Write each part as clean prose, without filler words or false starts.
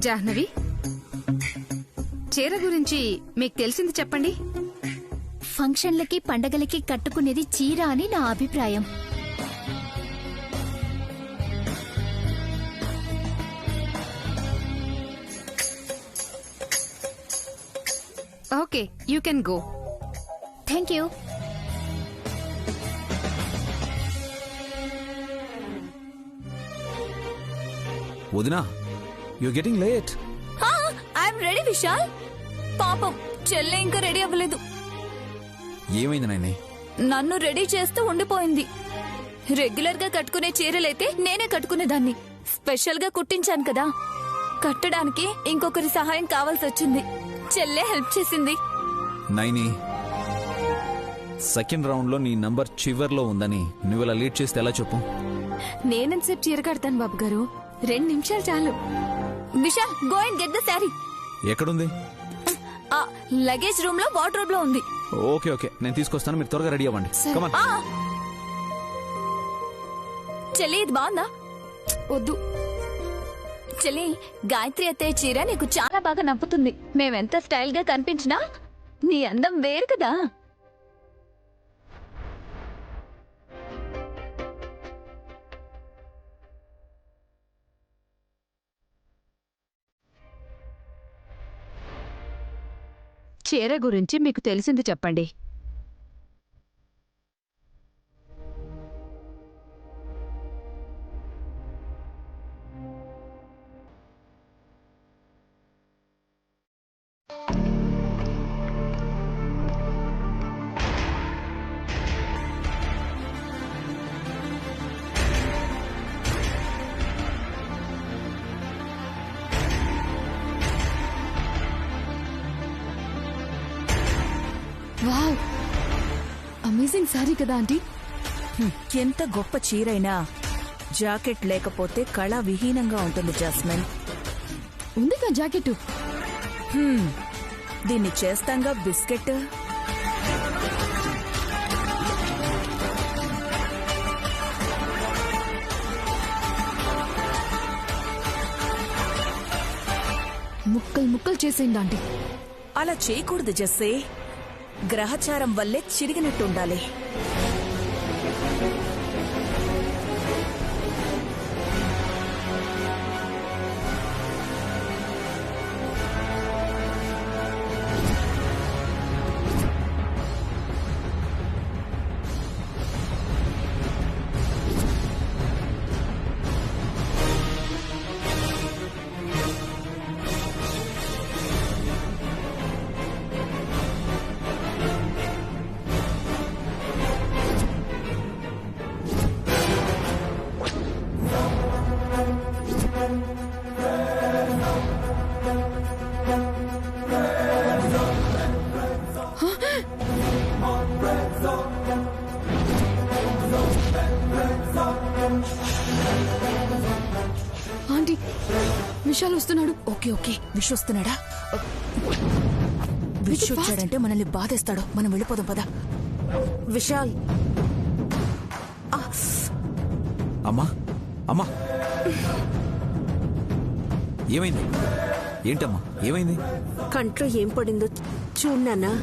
జాహ్నవి, చీర గురించి మీకు తెలిసింది చెప్పండి. ఫంక్షన్లకి పండగలకి కట్టుకునేది చీర అని నా అభిప్రాయం. Okay, you can go. Thank you. వదినా, you getting late. I'm ready Vishal. పాపం చెల్లె ఇంకా రెడీ అవ్వలేదు. ఏమైంది నాయనే? నన్ను రెడీ చేస్తూ ఉండిపోయింది. రెగ్యులర్ గా కట్టుకునే చీరలైతే నేనే కట్టుకునేదాన్ని. స్పెషల్ గా కుట్టించాను కదా, కట్టడానికి ఇంకొకరి సహాయం కావాల్సి వచ్చింది. చెల్లె హెల్ప్ చేసింది. నైని, సెకండ్ రౌండ్ లో నీ నంబర్ చివర్లో ఉందని నువ్వు ఇలా లేట్ చేస్తే ఎలా చెప్పు? నేనెంతసేపు చీర కడతాను బాబు గారు, 2 నిమిషాలు చాలు. Vishal, go and get the sari. ఎక్కడుంది? లగేజ్ రూమ్ లో వార్డ్రోబ్ లో ఉంది. ఓకే ఓకే, నేను తీసుకొస్తాను, మీరు త్వరగా రెడీ అవ్వండి. Come on. చెల్లి, ఇది బాగుందా? వద్దు చెల్లి, గాయత్రి అత్తయ్య చీర నీకు చాలా బాగా నప్పుతుంది. మేమెంత స్టైల్ గా కనిపించినా నీ అందం వేరు కదా. చీర గురించి మీకు తెలిసింది చెప్పండి. వావ్, అమేజింగ్ సారీ కదా ఆంటీ. ఎంత గొప్ప చీరైనా జాకెట్ లేకపోతే కళ విహీనంగా ఉంటుంది జాస్మిన్. ఉందిగా జాకెట్. దీన్ని చేస్తాంగా బిస్కెట్. ముక్కలు ముక్కలు చేసేయండి ఆంటీ. అలా చేయకూడదు జస్సే, గ్రహచారం వల్లే చిరిగినట్టుండాలి. ఆంటీ, విశాల్ వస్తున్నాడు. ఓకే ఓకే, విష్ వస్తున్నాడా? విష్ వచ్చాడంటే మనల్ని బాధేస్తాడు. మనం వెళ్ళిపోదాం పదా. విశాల్. అమ్మా అమ్మా, ఏమైంది? ఏంటమ్మా ఏమైంది? కంట్లో ఏం పడిందో చూడు నాన్నా.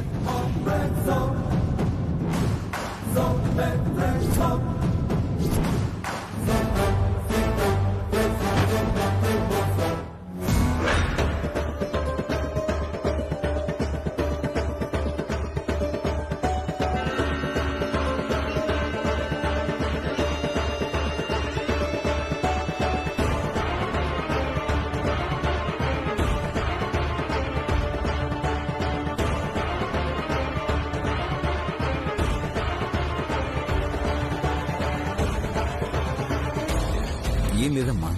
ఏం లేదమ్మా.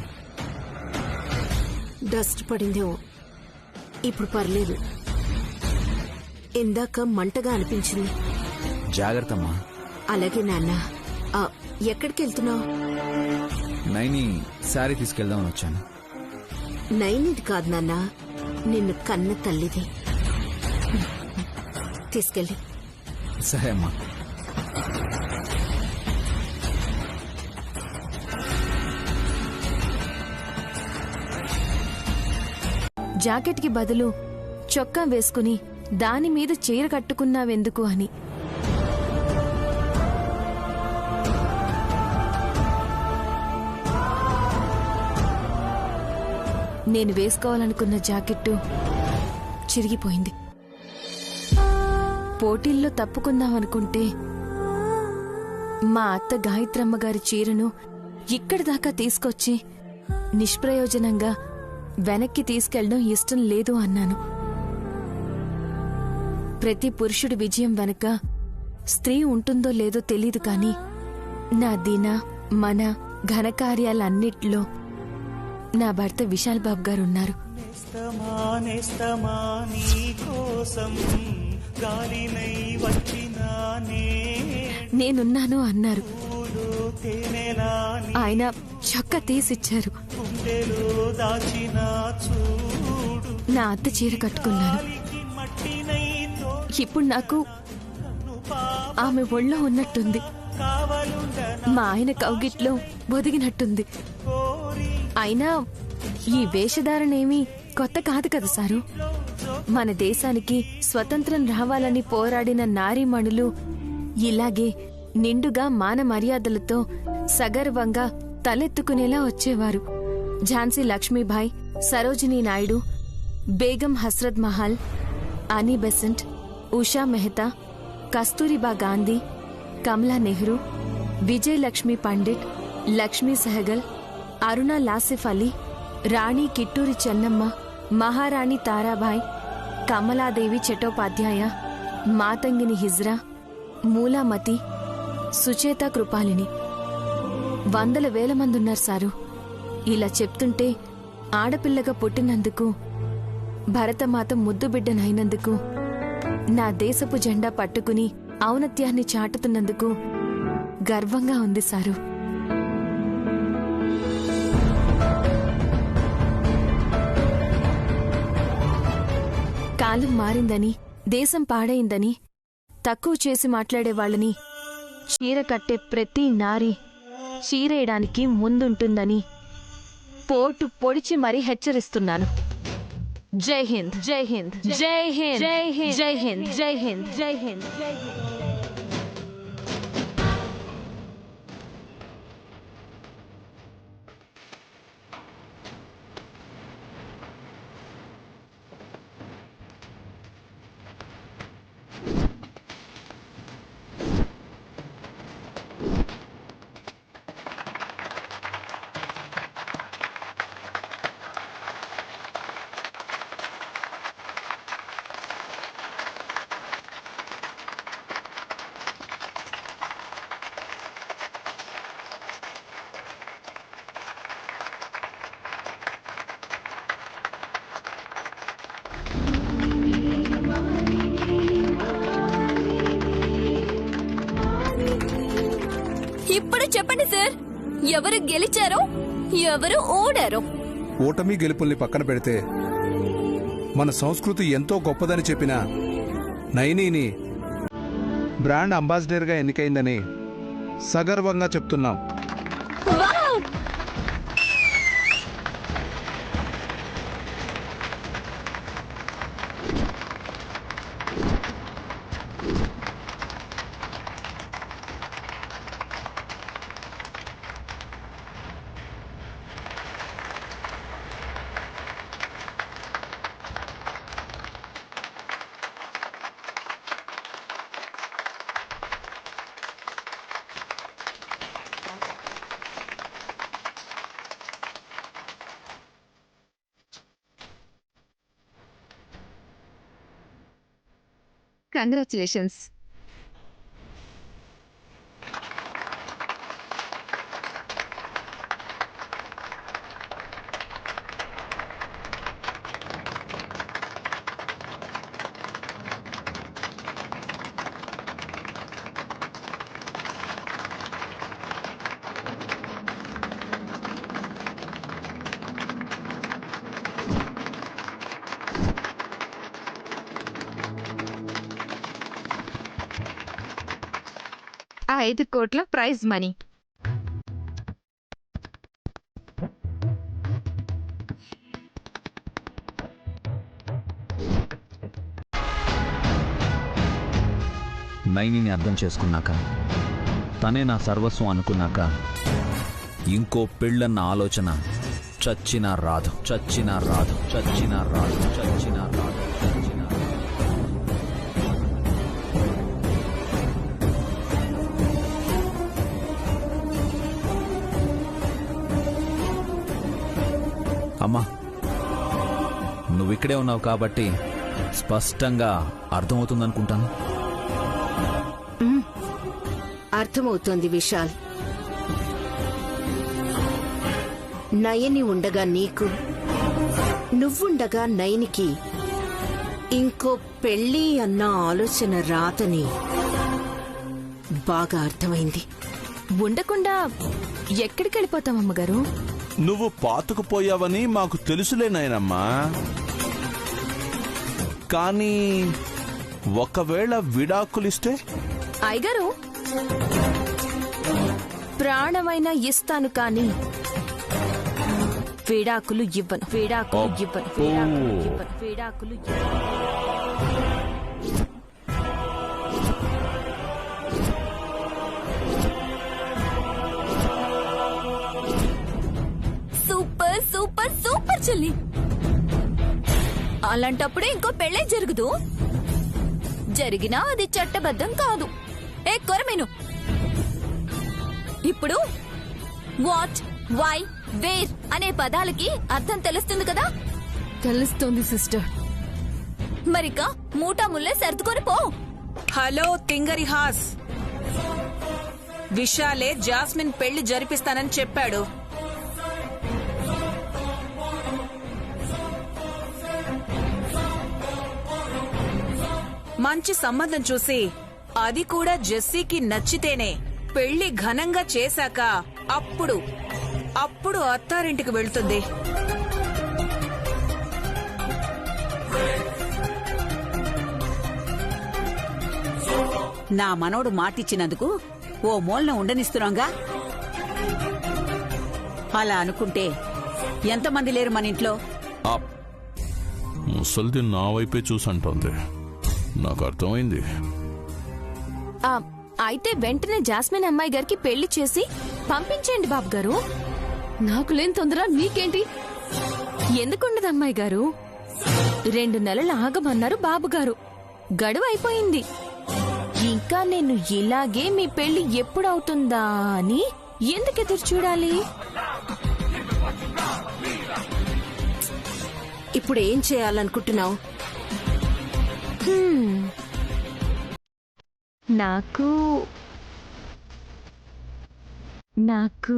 డస్ట్ పడిందేమో, ఇప్పుడు పర్లేదు. ఇందాక మంటగా అనిపించింది. జాగ్రత్త అమ్మా. అలాగే నాన్న. ఎక్కడికి వెళ్తున్నావు? నైని శారీ తీసుకెళ్దామని వచ్చాను. నైనిది కాదు నాన్న, నిన్ను కన్న తల్లిది. తీసుకెళ్ళి. సరే అమ్మా. జాకెట్కి బదులు చొక్కా వేసుకుని దానిమీద చీర కట్టుకున్నావెందుకు అని. నేను వేసుకోవాలనుకున్న జాకెట్టు చిరిగిపోయింది. పోటీల్లో తప్పుకుందామనుకుంటే మా అత్త గాయత్రమ్మ గారి చీరను ఇక్కడి దాకా తీసుకొచ్చి నిష్ప్రయోజనంగా వెనక్కి తీసుకెళ్లడం ఇష్టం లేదు అన్నాను. ప్రతి పురుషుడి విజయం వెనక స్త్రీ ఉంటుందో లేదో తెలీదు కాని నా దిన మన ఘనకార్యాలన్నిట్లో నా భర్త విశాల్ బాబు గారున్నారు. నేనున్నాను అన్నారు. ఆయన చొక్కా తీసిచ్చారు. నా అత్త చీర కట్టుకున్నాను. ఇప్పుడు నాకు ఆమె ఒళ్ళో ఉన్నట్టుంది. మా ఆయన కౌగిట్లో ఒదిగినట్టుంది. అయినా ఈ వేషధారణేమీ కొత్త కాదు కదా సారు. మన దేశానికి స్వతంత్రం రావాలని పోరాడిన నారీమణులు ఇలాగే నిండుగా మాన మర్యాదలతో సగర్వంగా తలెత్తుకునేలా వచ్చేవారు. ఝాన్సీ లక్ష్మీబాయి, సరోజినీ నాయుడు, బేగం హస్రత్ మహల్, అనీ బెసెంట్, ఉషా మెహతా, కస్తూరిబా గాంధీ, కమలా నెహ్రూ, విజయలక్ష్మి పండిట్, లక్ష్మీ సెహగల్, అరుణ లాసిఫ్ అలీ, రాణి కిట్టూరి చెన్నమ్మ, మహారాణి తారాబాయ్, కమలాదేవి చటోపాధ్యాయ, మాతంగిని హిజ్రా, మూలామతి, సుచేత కృపాలిని. వందల వేల మందున్నారు సారు. ఇలా చెప్తుంటే ఆడపిల్లగా పుట్టినందుకు, భరతమాత ముద్దుబిడ్డనైనందుకు, నా దేశపు జెండా పట్టుకుని ఔన్నత్యాన్ని చాటుతున్నందుకు గర్వంగా ఉంది సారు. కాలం మారిందని, దేశం పాడైందని తక్కువ చేసి మాట్లాడేవాళ్ళని చీర కట్టే ప్రతి నారి చీరేయడానికి ముందుంటుందని పోటు పొడిచి మరీ హెచ్చరిస్తున్నాను. జై హింద్, జై హింద్, జై హింద్, జై హింద్, జై హింద్, జై హింద్, జై హింద్, జై హింద్. ఇప్పుడు చెప్పండి సార్, ఎవరు గెలిచారో ఎవరు ఓడారో? ఓటమి గెలుపుల్ని పక్కన పెడితే మన సంస్కృతి ఎంతో గొప్పదని చెప్పిన నైనీని బ్రాండ్ అంబాసిడర్గా ఎన్నికైందని సగర్వంగా చెప్తున్నాం. కంగ్రాచులేషన్స్. ఆ 5 కోట్ల ప్రైజ్ మనీ. నైనిని అర్థం చేసుకున్నాక, తనే నా సర్వస్వం అనుకున్నాక, ఇంకో పెళ్ళన్న ఆలోచన చచ్చినా రాదు, చచ్చినా రాదు, చచ్చినా రాదు, చచ్చినా రాదు, చచ్చినా రాదు. అమ్మా, నువ్విక్కడే ఉన్నావు కాబట్టి స్పష్టంగా అర్థమవుతుందనుకుంటాను. అర్థమవుతోంది విశాల్. నయని ఉండగా నీకు, నువ్వుండగా నయనికి ఇంకో పెళ్ళి అన్న ఆలోచన రాదని బాగా అర్థమైంది. ఉండకుండా ఎక్కడికి వెళ్ళిపోతాం అమ్మగారు? నువ్వు పాతుకుపోయావని మాకు తెలుసులే నాయనమ్మా. కానీ ఒకవేళ విడాకులిస్తే? అయ్యగారు, ప్రాణమైనా ఇస్తాను కానీ విడాకులు ఇవ్వను, విడాకులు ఇవ్వను, విడాకులు ఇవ్వను, విడాకులు ఇవ్వను. సూపర్ సూపర్ సూపర్ చెల్లి. అలాంటప్పుడే ఇంకో పెళ్ళే జరుగుదు. జరిగినా అది చట్టబద్ధం కాదు. ఏ కొరమేను, ఇప్పుడు వాట్, వై, వేర్ అనే పదాలకి అర్థం తెలుస్తుంది కదా? తెలుస్తుంది సిస్టర్. మరిక మూటా ముల్లే సర్దుకొని పో. హలో తింగరి హాస్, విశాలే జాస్మిన్ పెళ్లి జరిపిస్తానని చెప్పాడు. మంచి సంబంధం చూసి, అది కూడా జెస్సీకి నచ్చితేనే పెళ్లి ఘనంగా చేశాక అప్పుడు అత్తారింటికి వెళ్తుంది. నా మనవడు మాటిచ్చినందుకు ఓ మూలన ఉండనిస్తున్నాంగా. అలా అనుకుంటే ఎంతమంది లేరు మన ఇంట్లో? ముసలిది నా వైపే చూసంటోంది. నాకు అర్థమైంది. అయితే వెంటనే జాస్మిన్ అమ్మాయి గారికి పెళ్లి చేసి పంపించండి బాబు గారు. నాకు లేని తొందర మీకేంటి? ఎందుకుండదు అమ్మాయి గారు? 2 నెలలు ఆగమన్నారు బాబు గారు. గడువు అయిపోయింది. ఇంకా నేను ఇలాగే మీ పెళ్లి ఎప్పుడవుతుందా అని ఎందుకు ఎదురు చూడాలి? ఇప్పుడు ఏం చేయాలనుకుంటున్నావు? నాకు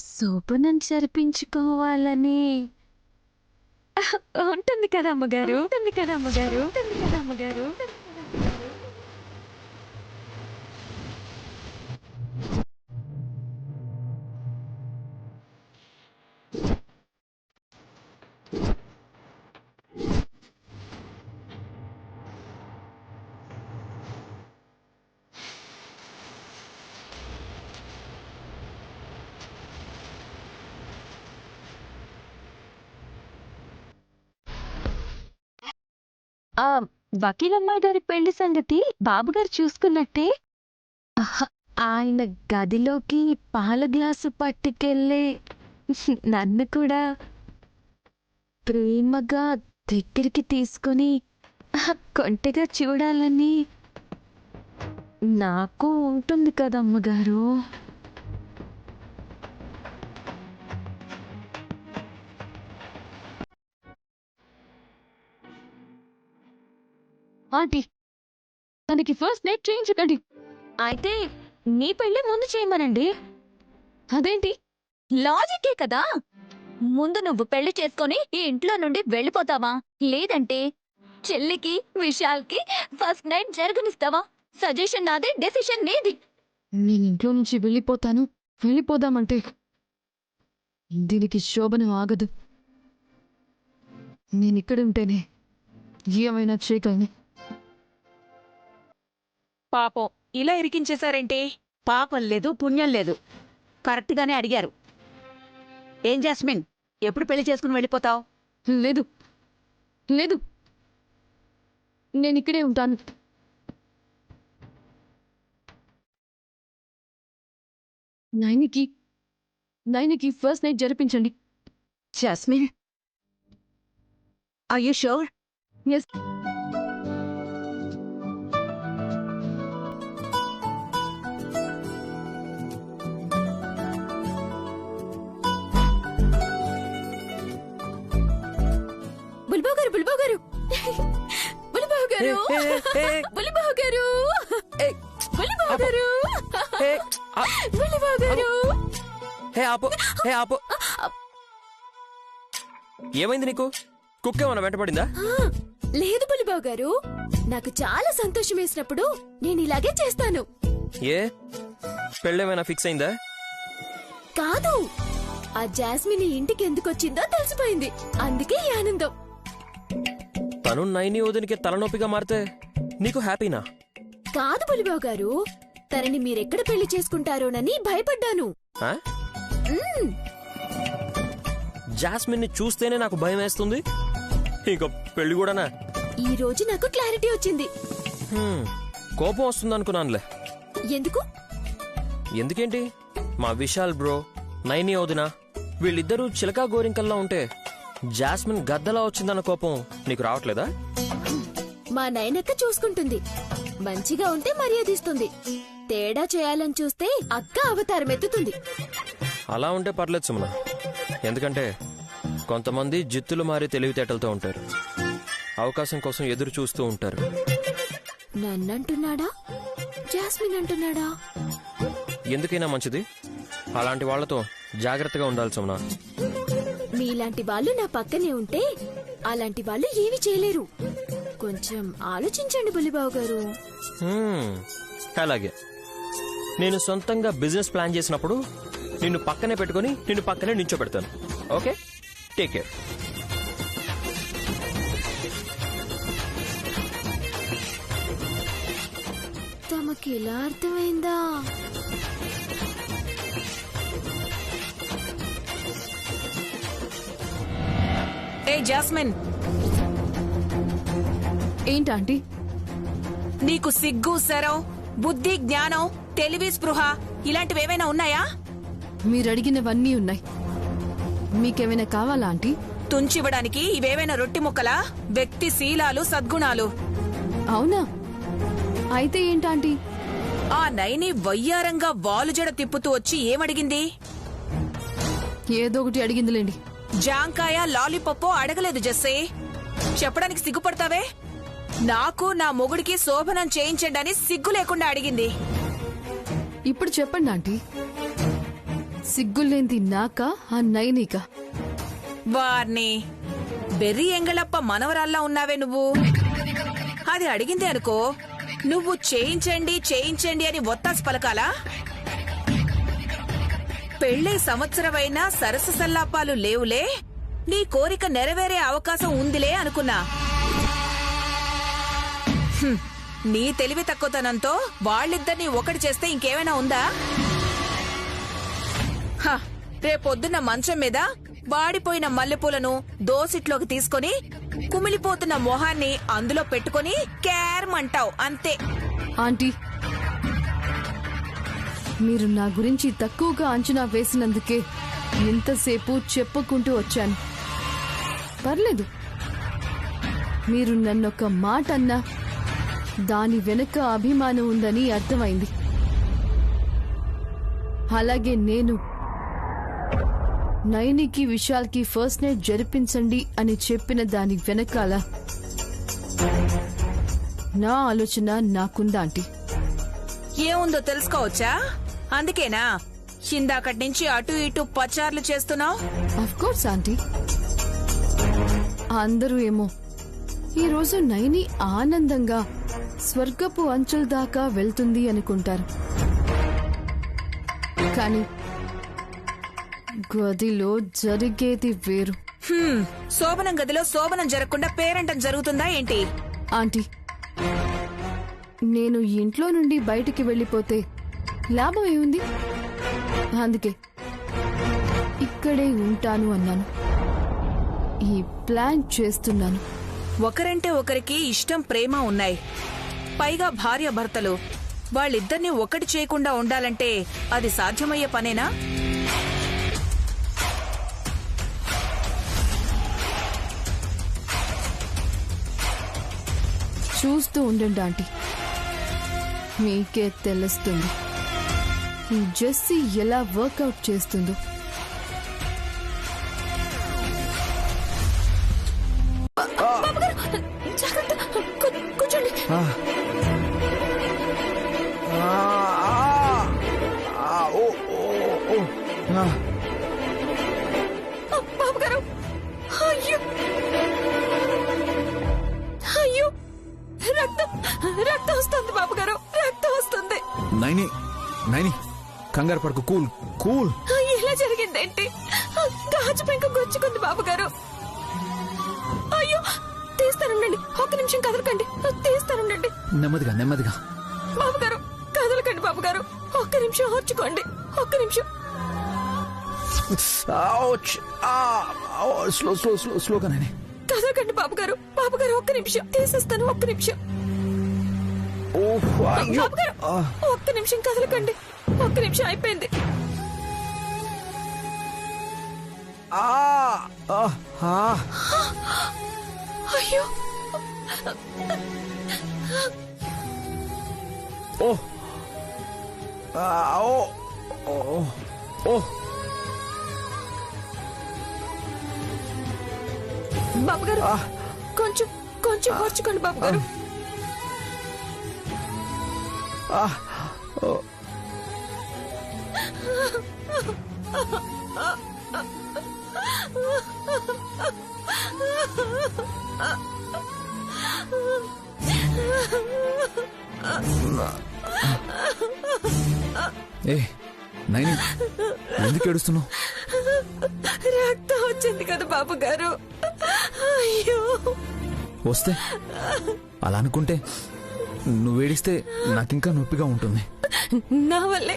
శోభనం జరిపించుకోవాలని ఉంటుంది కదా అమ్మగారు, ఉంటుంది కదా అమ్మగారు, ఉంటుంది కదా అమ్మగారు. వకీలమ్మాయి గారి పెళ్లి సంగతి బాబుగారు చూసుకున్నట్టే. ఆయన గదిలోకి పాల గ్లాసు పట్టుకెళ్ళి నన్ను కూడా ప్రేమగా దగ్గరికి తీసుకుని కొంటెగా చూడాలని నాకు ఉంటుంది కదమ్మగారు. ఆంటీ, తనకి ఫస్ట్ నైట్ చేయించకండి. అయితే మీ పెళ్ళి ముందు చేయమనండి. అదేంటి? లాజికే కదా. ముందు నువ్వు పెళ్లి చేసుకొని ఈ ఇంట్లో నుండి వెళ్ళిపోతావా, లేదంటే చెల్లికి విశాల్కి ఫస్ట్ నైట్ జరగనిస్తావా? సజెషన్ నాదే, డెసిషన్ నీది. నేను ఇంట్లో నుంచి వెళ్ళిపోదామంటే దీనికి శోభనం ఆగదు. నేను ఇక్కడ ఉంటేనే ఏమైనా చేయగలను. పాపం ఇలా ఇరికించేశారేంటి? పాపం లేదు, పుణ్యం లేదు. కరెక్ట్ గానే అడిగారు. ఏం జాస్మిన్, ఎప్పుడు పెళ్లి చేసుకుని వెళ్ళిపోతావు? లేదు లేదు, నేను ఇక్కడే ఉంటాను. నైనికి ఫస్ట్ నైట్ జరిపించండి. Jasmine, are you sure? Yes. Bullibabu గారు, బుల్లిబాబు గారు, బుల్లిబాబు గారు, బుల్లిబాబు గారు, బుల్లిబాబు గారు, బుల్లిబాబు గారు. ఏమైంది నీకు? కుక్క ఏమన్నా వెంటపడిందా? లేదు బుల్లిబాబు గారు, నాకు చాలా సంతోషం వేసినప్పుడు నేను ఇలాగే చేస్తాను. ఏ పెళ్ళేమైనా ఫిక్స్ అయిందా? కాదు, ఆ జాస్మిన్ ఇంటికి ఎందుకు వచ్చిందో తెలిసిపోయింది, అందుకే ఈ ఆనందం. తను నైని వదినికి తలనొప్పిగా మారితే నీకు హ్యాపీనా? కాదు బుల్లిబాబు గారు, తనని మీరెక్కడ పెళ్లి చేసుకుంటారోనని భయపడ్డాను. ఆ? జాస్మిన్ ని చూస్తేనే నాకు భయం వేస్తుంది, ఇంకా పెళ్లి కూడానా? ఈ రోజు నాకు క్లారిటీ వచ్చింది. కోపం వస్తుంది అనుకున్నానులే. ఎందుకు? ఎందుకేంటి, మా విశాల్ బ్రో, నైని వదిన వీళ్ళిద్దరూ చిలకా గోరింకల్లా ఉంటే జాస్మిన్ గద్దలా వచ్చిందన్న కోపం నీకు రావట్లేదా? మా నైనక్క చూసుకుంటుంది, మంచిగా ఉంటే మర్యాదిస్తుంది. తేడా చేయాలని చూస్తే అక్క అవతారం ఎత్తుతుంది. అలా ఉంటే పర్లేదు సుమన, ఎందుకంటే కొంతమంది జిత్తులు మారి తెలివితేటలతో ఉంటారు, అవకాశం కోసం ఎదురు చూస్తూ ఉంటారు. నన్నంటున్నాడా, జాస్మిన్ అంటున్నాడా? ఎందుకైనా మంచిది అలాంటి వాళ్లతో జాగ్రత్తగా ఉండాలి సుమన. మీలాంటి వాళ్ళు నా పక్కనే ఉంటే అలాంటి వాళ్ళు ఏమీ చేయలేరు. కొంచెం ఆలోచించండి బుల్లిబాబు గారు. అలాగే, నేను సొంతంగా బిజినెస్ ప్లాన్ చేసినప్పుడు నిన్ను పక్కనే పెట్టుకుని నిన్ను పక్కనే నించోబెడతాను. Okay, take care. తమకి ఎలా అర్థమైందా? ఏ జాస్మిన్, ఏంటంటీ? నీకు సిగ్గు, శరం, బుద్ధి, జ్ఞానం, తెలివి, స్పృహ ఇలాంటివేమైనా ఉన్నాయా? మీరు అడిగినవన్నీ ఉన్నాయి. మీకేమైనా కావాలా ఆంటీ? తుంచివ్వడానికి ఇవేవైనా రొట్టి ముక్కలా? వ్యక్తి శీలాలు, సద్గుణాలు. అవునా? అయితే ఏంటాంటీ? ఆ నైని వయ్యారంగా వాలుజడ తిప్పుతూ వచ్చి ఏమడిగింది? ఏదో ఒకటి అడిగిందిలేండి. జాంకాయ, లాలీపప్పో అడగలేదు జస్సే. చెప్పడానికి సిగ్గుపడతావే? నాకు నా మొగుడికి శోభనం చేయించండి అని సిగ్గు లేకుండా అడిగింది. ఇప్పుడు చెప్పండి ఆంటీ, సిగ్గులేంది నాకా ఆ నైనికా? వార్ని బెర్రీ ఎంగళప్ప మనవరాల్లా ఉన్నావే నువ్వు. అది అడిగింది అనుకో, నువ్వు చేయించండి చేయించండి అని ఒత్తాసు పలకాలా? పెళ్ళై సంవత్సరమైనా సరస సల్లాపాలు లేవులే, నీ కోరిక నెరవేరే అవకాశం ఉందిలే అనుకున్నా. నీ తెలివి తక్కువతనంతో వాళ్ళిద్దరినీ ఒకటి చేస్తే ఇంకేమైనా ఉందా? రేపొద్దున్న మంచం మీద వాడిపోయిన మల్లెపూలను దోసిట్లోకి తీసుకొని కుమిలిపోతున్న మొహాన్ని అందులో పెట్టుకుని కేర్మంటావు అంతే. ఆంటీ, మీరు నా గురించి తక్కువగా అంచనా వేసినందుకే ఎంతసేపు చెప్పుకుంటూ వచ్చాను. పర్లేదు, మీరు నన్నొక మాట అన్నా దాని వెనుక అభిమానం ఉందని అర్థమైంది. అలాగే నేను నైనికి విశాల్కి ఫస్ట్ నైట్ జరిపించండి అని చెప్పిన దాని వెనకాల నా ఆలోచన నాకుందా ఆంటీ? ఏముందో తెలుసుకోవచ్చా? అందుకేనా ఇందాకటి నుంచి అటు ఇటు పచార్లు చేస్తున్నావు? Of course aunty. అందరూ ఏమో ఈరోజు నైని ఆనందంగా స్వర్గపు అంచుల దాకా వెళ్తుంది అనుకుంటారు, కానీ గదిలో జరిగేది వేరు. శోభనం గదిలో శోభనం జరగకుండా పేరంటం జరుగుతుందా ఏంటి? ఆంటీ, నేను ఇంట్లో నుండి బయటికి వెళ్ళిపోతే లాభం ఏముంది? అందుకే ఇక్కడే ఉంటాను అన్నాను. ఈ ప్లాన్ చేస్తున్నాను. ఒకరంటే ఒకరికి ఇష్టం ప్రేమ ఉన్నాయి. పైగా భార్య భర్తలు వాళ్ళిద్దరినీ ఒకటి చేయకుండా ఉండాలంటే అది సాధ్యమయ్యే పనేనా? చూస్తూ ఉండండి ఆంటీ, మీకే తెలుస్తుంది ఈ జెస్సీ ఎలా వర్కౌట్ చేస్తుందో. కూర్చోండి. బాబు గారు, అయ్యో అయ్యో, రక్తం రక్తం వస్తుంది బాబు గారు, రక్తం వస్తుంది. నైని నైని కంగారు పడకు, కూల్ కూల్. ఎలా జరిగిందేంటి? గాజు పెంక గుచ్చుకుంది బాబు గారు. అయ్యో, తీస్తానుండండి, ఒక్క నిమిషం కదలకండి, తీస్తానుండండి. నెమ్మదిగా నెమ్మదిగా. బాబు గారు కదలకండి బాబు గారు, ఒక్క నిమిషం ఓర్చుకోండి, ఒక్క నిమిషం. స్లో స్లో స్లో స్లోగా నైని. కదలకండి బాబు గారు, బాబు గారు ఒక్క నిమిషం, తీసేస్తాను, ఒక్క నిమిషం. బాబు గారు ఒక్క నిమిషం కదలకండి, ఒక్క నిమిషం, అయిపోయింది. అయ్యో, బాబు గారు కొంచెం కొంచెం ఓర్చుకోండి బాబు గారు. ఏ నైని, ఎందుకు ఏడుస్తున్నావు? రక్తం వచ్చింది కదా బాబు గారు. అయ్యో, వస్తే అలా అనుకుంటే నువ్వు ఏడిస్తే నాకింకా నొప్పిగా ఉంటుంది. నా వల్లే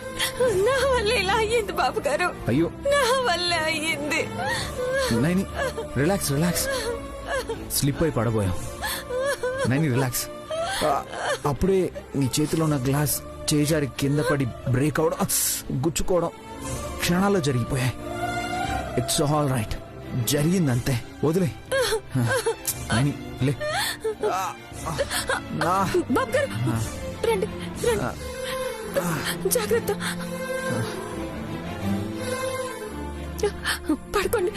ఇలా అయ్యింది బాబు గారు, అయ్యో నా వల్లే అయ్యింది. నైని రిలాక్స్ రిలాక్స్, స్లిప్ అయి పడబోయాం. నైని రిలాక్స్. అప్పుడే నీ చేతిలో ఉన్న గ్లాస్ చేజారి కింద పడి బ్రేక్ అవడం, గుచ్చుకోవడం క్షణాల్లో జరిగిపోయాయి. ఇట్స్ ఆల్ రైట్, జరిగిందంతే, వదిలే. నైని లే. బాబు గారు రండి రండి, జాగ్రత్త. పడుకోండి,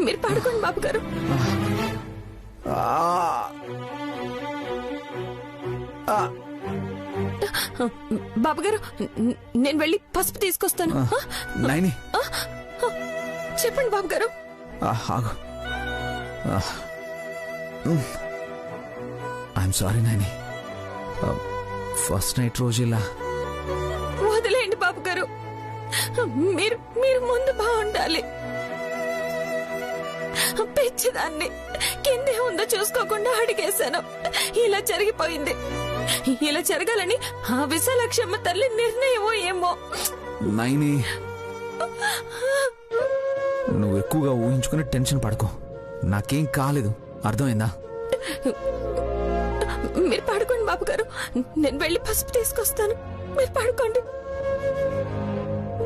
మీరు పడుకోండి బాబు గారు. బాబు గారు, నేను వెళ్ళి పసుపు తీసుకొస్తాను. నైని చెప్పండి బాబు గారు. ఆగు. I'm sorry Naini, first night రోజు ఇలా. వదిలేయండి బాబు గారు, మీరు మీరు ముందు బాగుండాలి. పిచ్చిదాన్ని, కిందే ఉందో చూసుకోకుండా అడిగేశాను, ఇలా జరిగిపోయింది. ఇలా జరగాలని ఆ విశాలక్షమ్మ తల్లి నిర్ణయమో ఏమో. నైని, నువ్వు ఎక్కువగా ఊహించుకుని టెన్షన్ పడకు, నాకేం కాలేదు, అర్థమైందా? మీరు పడుకోండి బాబు గారు, నేను వెళ్ళి పసుపు తీసుకొస్తాను. మీరు పడుకోండి,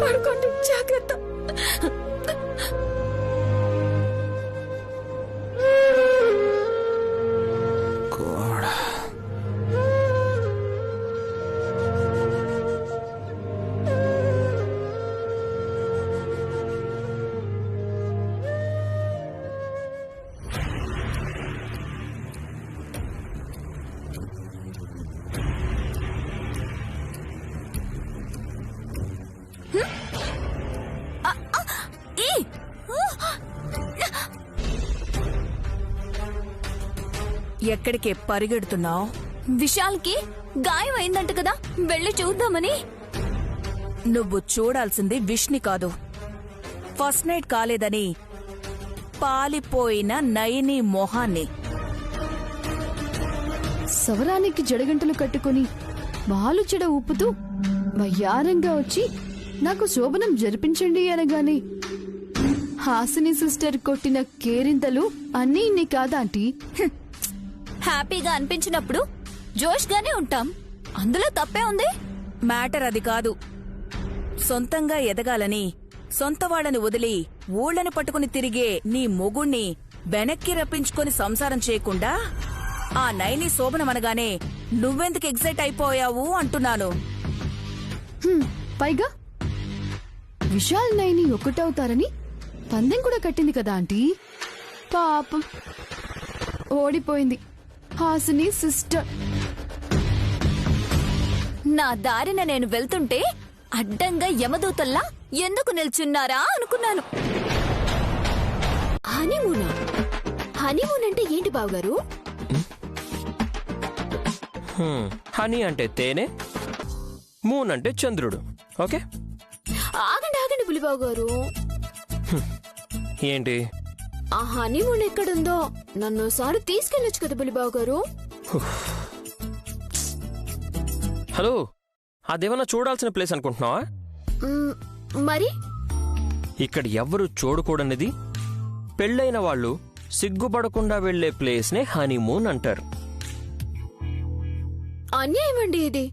పడుకోండి, జాగ్రత్త. ఎక్కడికి పరిగెడుతున్నావు? విశాల్కి గాయం అయిందంట కదా, వెళ్ళి చూద్దామని. నువ్వు చూడాల్సింది విష్ణి కాదు, ఫస్ట్ నైట్ కాలేదని పాలిపోయిన నైని మొహాన్ని. సవరానికి జడగంటలు కట్టుకుని బాలు చెడ ఊపుతూ వయ్యారంగా వచ్చి నాకు శోభనం జరిపించండి అనగానే హాసిని సిస్టర్ కొట్టిన కేరింతలు అన్నీ ఇన్ని కాదాంటీ? హ్యాపీగా అనిపించినప్పుడు జోష్గానే ఉంటాం. అందులో తప్పే ఉంది? మ్యాటర్ అది కాదు. సొంతంగా ఎదగాలని సొంత వాళ్ళని వదిలి ఊళ్ళని పట్టుకుని తిరిగే నీ మొగుణ్ణి వెనక్కి రప్పించుకొని సంసారం చేయకుండా ఆ నైని శోభనమనగానే నువ్వెందుకు ఎగ్జైట్ అయిపోయావు అంటున్నాను. పైగా విశాల్ నైని ఒకటవుతారని పందెం కూడా కట్టింది కదా ఆంటీ. పాపం ఓడిపోయింది హాసిని సిస్టర్. నా దారిన నేను వెళ్తుంటే అడ్డంగా యమదూతల్లా ఎందుకు నిల్చున్నారా అనుకున్నాను. హనీమూనా? హనీమూన్ అంటే ఏంటి బావగారు? హనీ అంటే తేనె, మూన్ అంటే చంద్రుడు. ఓకే, ఆగండి బులిబాబు గారు. ఏంటి? ఆ హనీమూన్ ఎక్కడుందో నన్ను ఒకసారి తీసుకెళ్ళొచ్చు కదా బులిబాబు గారు. హలో, అదేమన్నా చూడాల్సిన ప్లేస్ అనుకుంటున్నావా? మరి ఇక్కడ ఎవ్వరూ చూడకూడనిది, పెళ్ళైన వాళ్ళు సిగ్గుపడకుండా వెళ్లే ప్లేస్నే హనీమూన్ అంటారు. అన్యాయం అండి ఇది.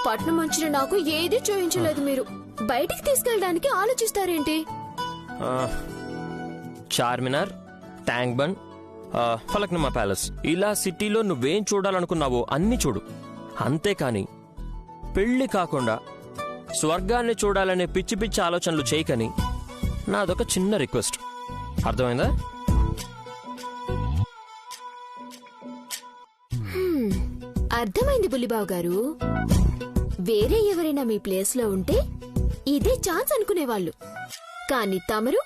పట్నం వచ్చిన నాకు ఏది చూపించలేదు. మీరు బయటికి తీసుకెళ్ళడానికి ఆలోచిస్తారేంటి? చార్మినార్, ట్యాంక్ బండ్, ఫలక్నుమా ప్యాలెస్, ఇలా సిటీలో నువ్వేం చూడాలనుకున్నావో అన్ని చూడు. అంతేకాని పెళ్లి కాకుండా స్వర్గాన్ని చూడాలనే పిచ్చి పిచ్చి ఆలోచనలు చేయకని నాదొక చిన్న రిక్వెస్ట్. అర్థమైందా? అర్థమైంది బుల్లిబాబు గారు. వేరే ఎవరైనా మీ ప్లేస్ లో ఉంటే ఇదే ఛాన్స్ అనుకునేవాళ్ళు. కానీ తమరు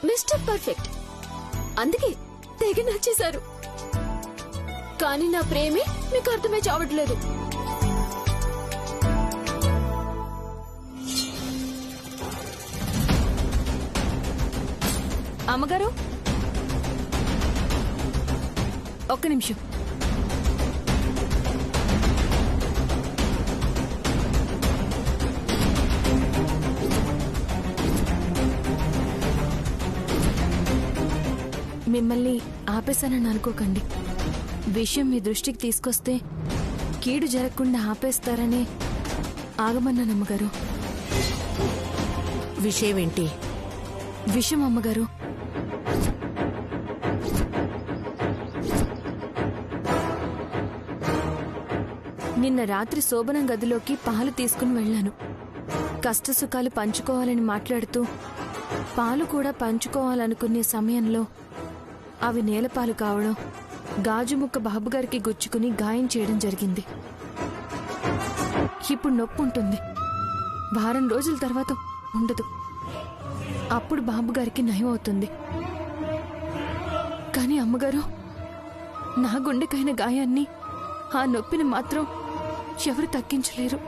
మిస్టర్ పర్ఫెక్ట్, అందుకే తెగ నచ్చేశారు. కానీ నా ప్రేమే మీకు అర్థమే చావట్లేదు. అమ్మగారు ఒక్క నిమిషం. మిమ్మల్ని ఆపేశానని అనుకోకండి. విషయం మీ దృష్టికి తీసుకొస్తే కీడు జరగకుండా ఆపేస్తారనే ఆగమన్నాను అమ్మగారు. విషయమేంటి? విషయం అమ్మగారు, నిన్న రాత్రి శోభనం గదిలోకి పాలు తీసుకుని వెళ్లాను. కష్టసుఖాలు పంచుకోవాలని మాట్లాడుతూ పాలు కూడా పంచుకోవాలనుకునే సమయంలో అవి నేలపాలు కావడం, గాజు ముక్క బాబుగారికి గుచ్చుకుని గాయం చేయడం జరిగింది. ఇప్పుడు నొప్పి ఉంటుంది, వారం రోజుల తర్వాత ఉండదు. అప్పుడు బాబుగారికి నయం అవుతుంది. కానీ అమ్మగారు, నా గుండెకైన గాయాన్ని, ఆ నొప్పిని మాత్రం ఎవరు తగ్గించలేరు.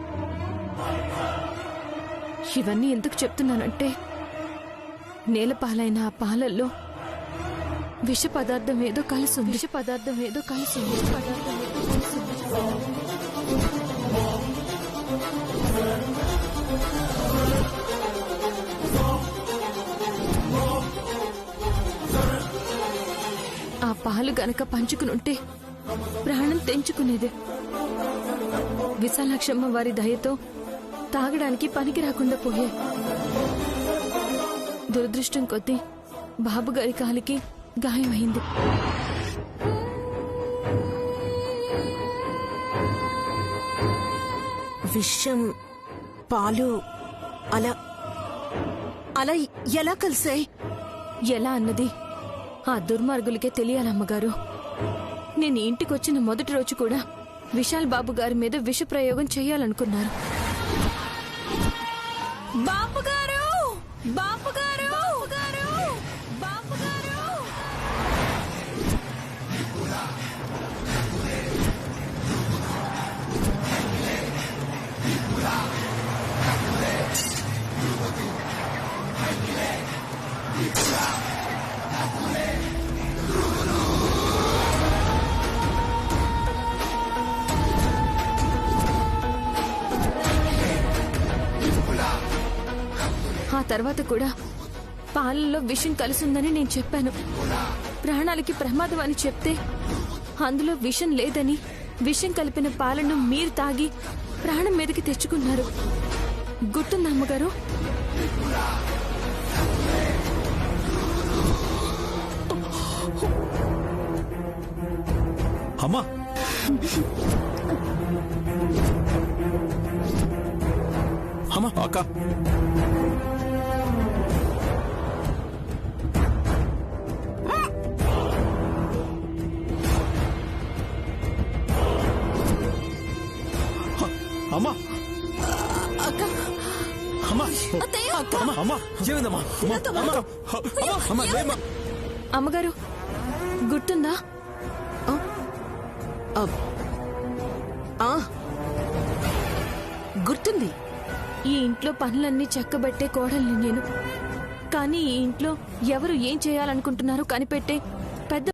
ఇవన్నీ ఎందుకు చెప్తున్నానంటే, నేలపాలైన ఆ పాలల్లో విష పదార్థం ఏదో కలిసింది. ఆ పాలు గనక పంచుకునుంటే ప్రాణం తెంచుకునేదే. విశాలాక్షమ్మ వారి దయతో తాగడానికి పనికి రాకుండా పోయే. దురదృష్టం కొద్దీ బాబుగారి కాలికి గాయమైంది. విషం, పాలు అలా అలా ఎలా కలిసాయి? ఎలా అన్నది ఆ దుర్మార్గులకే తెలియాలమ్మగారు. నేను ఇంటికొచ్చిన మొదటి రోజు కూడా విశాల్ బాబు గారి మీద విష ప్రయోగం చేయాలనుకున్నారు. బాపుగారు, బాపుగారు, బాపుగారు, బాపుగారు. ఆ తర్వాత కూడా పాలల్లో విషం కలిసిందని నేను చెప్పాను. ప్రాణాలకి ప్రమాదం అని చెప్తే అందులో విషం లేదని విషం కలిపిన పాలను మీరు తాగి ప్రాణం మీదకి తెచ్చుకున్నారు. గుర్తుందా అమ్మగారు? అమ్మా, అమ్మా అక్క, అమ్మా, అమ్మా, అమ్మా, అమ్మా, ఏమైందమ్మా? అమ్మా, అమ్మా, అమ్మా, లేమ్మా. అమ్మగారు గుర్తుందా? గుర్తుంది. ఈ ఇంట్లో పనులన్నీ చక్కబెట్టే కోడల్ని నేను. కానీ ఈ ఇంట్లో ఎవరు ఏం చేయాలనుకుంటున్నారో కనిపెట్టే పెద్ద